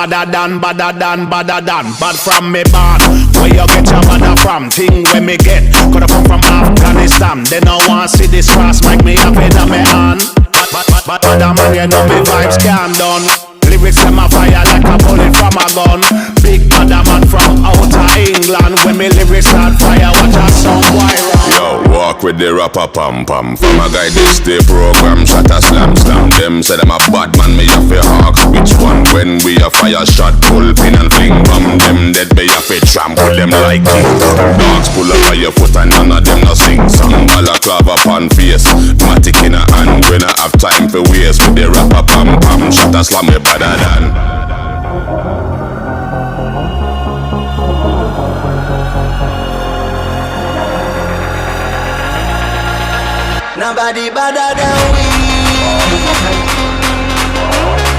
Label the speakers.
Speaker 1: badder than, badder than, badder than. Bad from me born. Where you get your badder from? Thing where me get. Coulda come from Afghanistan. They no want see this cross, make me have it on me hand. But other man, you know me vibes can't done. Lyrics them a fire like a bullet from a gun. Big other man from outer England. When me lyrics start fire, watch a song wire.
Speaker 2: Yo, walk with the rapper pam pam. From a guy this day program, shot a slam slam. Them say them a bad man, me have a hawk. Which one? When we a fire shot, pull pin and fling bomb. Them dead, me have a trample them like king. Dogs pull up on your foot and none of them no sing song. Balaclava pan face, matic in a hand. When I have time for waste with the rapper pam pam. Shot a slam me better than.
Speaker 3: Nobody better than we.